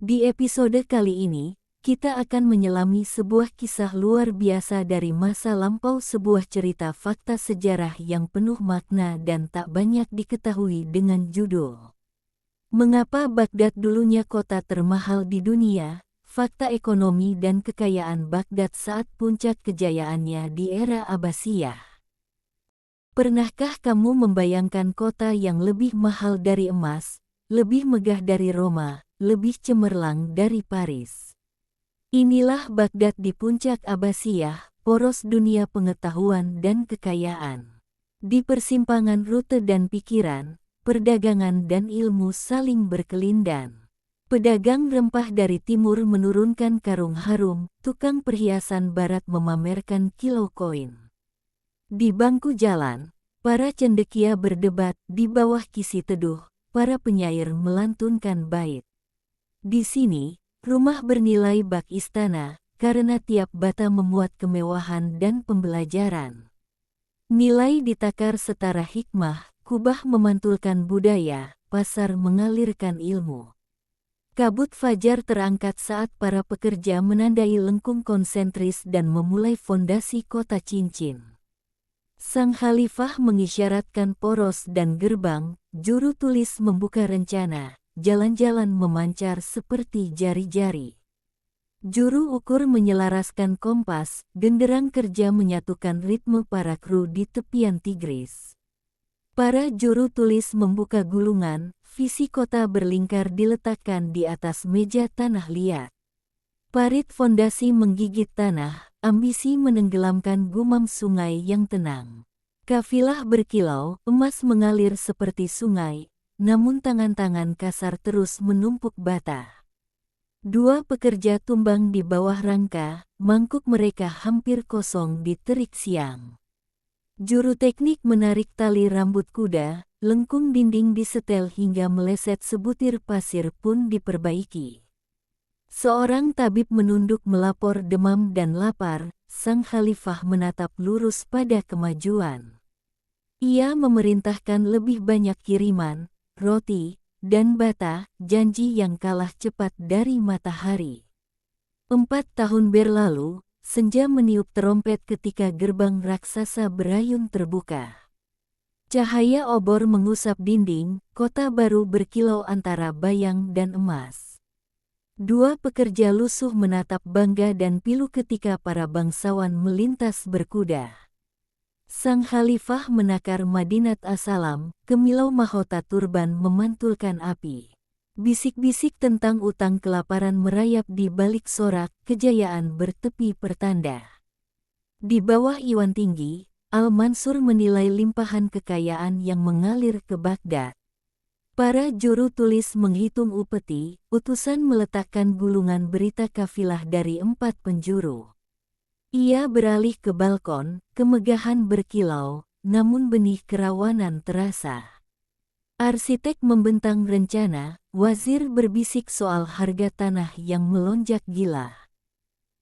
Di episode kali ini, kita akan menyelami sebuah kisah luar biasa dari masa lampau, sebuah cerita fakta sejarah yang penuh makna dan tak banyak diketahui dengan judul Mengapa Baghdad dulunya kota termahal di dunia, fakta ekonomi dan kekayaan Baghdad saat puncak kejayaannya di era Abbasiyah. Pernahkah kamu membayangkan kota yang lebih mahal dari emas, lebih megah dari Roma, lebih cemerlang dari Paris? Inilah Baghdad di puncak Abbasiyah, poros dunia pengetahuan dan kekayaan. Di persimpangan rute dan pikiran, perdagangan dan ilmu saling berkelindan. Pedagang rempah dari timur menurunkan karung harum, tukang perhiasan barat memamerkan kilau koin. Di bangku jalan, para cendekia berdebat, di bawah kisi teduh, para penyair melantunkan bait. Di sini, rumah bernilai bak istana, karena tiap bata memuat kemewahan dan pembelajaran. Nilai ditakar setara hikmah, kubah memantulkan budaya, pasar mengalirkan ilmu. Kabut fajar terangkat saat para pekerja menandai lengkung konsentris dan memulai fondasi kota cincin. Sang Khalifah mengisyaratkan poros dan gerbang, juru tulis membuka rencana, jalan-jalan memancar seperti jari-jari. Juru ukur menyelaraskan kompas, genderang kerja menyatukan ritme para kru di tepian Tigris. Para juru tulis membuka gulungan, visi kota berlingkar diletakkan di atas meja tanah liat. Parit fondasi menggigit tanah, ambisi menenggelamkan gumam sungai yang tenang. Kafilah berkilau, emas mengalir seperti sungai, namun tangan-tangan kasar terus menumpuk bata. Dua pekerja tumbang di bawah rangka, mangkuk mereka hampir kosong di terik siang. Juru teknik menarik tali rambut kuda, lengkung dinding disetel hingga meleset, sebutir pasir pun diperbaiki. Seorang tabib menunduk melapor demam dan lapar, sang Khalifah menatap lurus pada kemajuan. Ia memerintahkan lebih banyak kiriman, roti, dan bata, janji yang kalah cepat dari matahari. 4 tahun berlalu, senja meniup terompet ketika gerbang raksasa berayun terbuka. Cahaya obor mengusap dinding, kota baru berkilau antara bayang dan emas. Dua pekerja lusuh menatap bangga dan pilu ketika para bangsawan melintas berkuda. Sang Khalifah menakar Madinat Assalam, kemilau mahkota turban memantulkan api. Bisik-bisik tentang utang kelaparan merayap di balik sorak, kejayaan bertepi pertanda. Di bawah Iwan tinggi, Al-Mansur menilai limpahan kekayaan yang mengalir ke Baghdad. Para juru tulis menghitung upeti, utusan meletakkan gulungan berita kafilah dari 4 penjuru. Ia beralih ke balkon, kemegahan berkilau, namun benih kerawanan terasa. Arsitek membentang rencana, wazir berbisik soal harga tanah yang melonjak gila.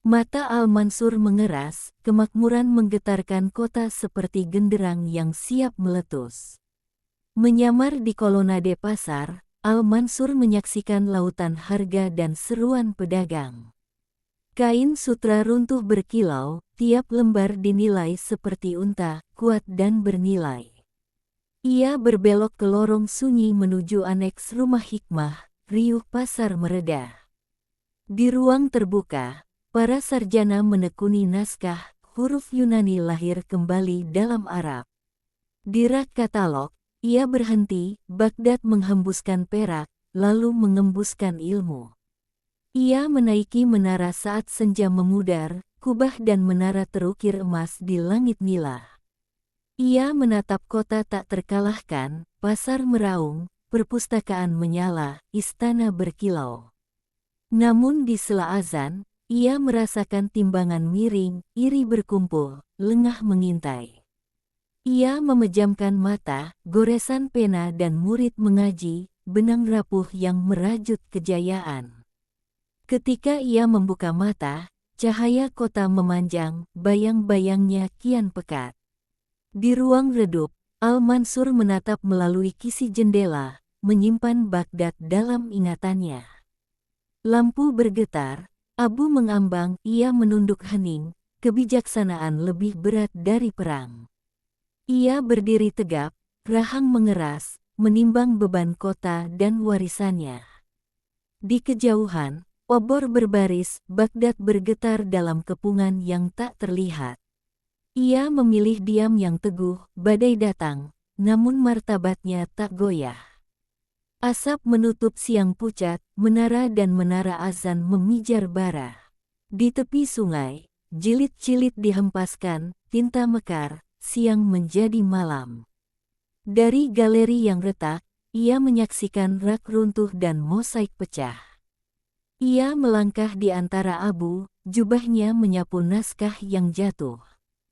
Mata Al-Mansur mengeras, kemakmuran menggetarkan kota seperti genderang yang siap meletus. Menyamar di kolonade pasar, Al-Mansur menyaksikan lautan harga dan seruan pedagang. Kain sutra runtuh berkilau, tiap lembar dinilai seperti unta, kuat dan bernilai. Ia berbelok ke lorong sunyi menuju aneks rumah hikmah, riuh pasar mereda. Di ruang terbuka, para sarjana menekuni naskah, huruf Yunani lahir kembali dalam Arab. Di rak katalog, ia berhenti, Baghdad menghembuskan perak, lalu mengembuskan ilmu. Ia menaiki menara saat senja memudar, kubah dan menara terukir emas di langit nila. Ia menatap kota tak terkalahkan, pasar meraung, perpustakaan menyala, istana berkilau. Namun di sela azan, ia merasakan timbangan miring, iri berkumpul, lengah mengintai. Ia memejamkan mata, goresan pena dan murid mengaji, benang rapuh yang merajut kejayaan. Ketika ia membuka mata, cahaya kota memanjang, bayang-bayangnya kian pekat. Di ruang redup, Al-Mansur menatap melalui kisi jendela, menyimpan Baghdad dalam ingatannya. Lampu bergetar, abu mengambang, ia menunduk hening, kebijaksanaan lebih berat dari perang. Ia berdiri tegap, rahang mengeras, menimbang beban kota dan warisannya. Di kejauhan, obor berbaris, Baghdad bergetar dalam kepungan yang tak terlihat. Ia memilih diam yang teguh, badai datang, namun martabatnya tak goyah. Asap menutup siang pucat, menara dan menara azan memijar bara. Di tepi sungai, jilid-jilid dihempaskan, tinta mekar, siang menjadi malam. Dari galeri yang retak, ia menyaksikan rak runtuh dan mosaik pecah. Ia melangkah di antara abu, jubahnya menyapu naskah yang jatuh.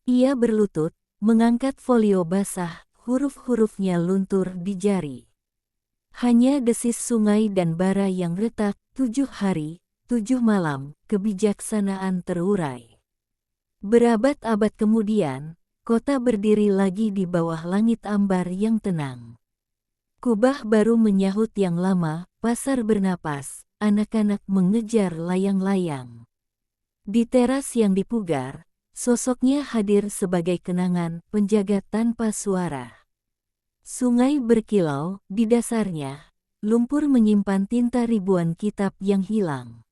Ia berlutut, mengangkat folio basah, huruf-hurufnya luntur di jari. Hanya desis sungai dan bara yang retak, 7 hari, 7 malam, kebijaksanaan terurai. Berabad-abad kemudian, kota berdiri lagi di bawah langit ambar yang tenang. Kubah baru menyahut yang lama, pasar bernapas, anak-anak mengejar layang-layang. Di teras yang dipugar, sosoknya hadir sebagai kenangan, penjaga tanpa suara. Sungai berkilau, di dasarnya, lumpur menyimpan tinta ribuan kitab yang hilang.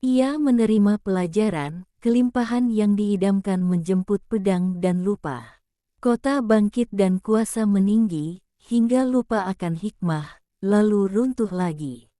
Ia menerima pelajaran, kelimpahan yang diidamkan menjemput pedang dan lupa. Kota bangkit dan kuasa meninggi, hingga lupa akan hikmah, lalu runtuh lagi.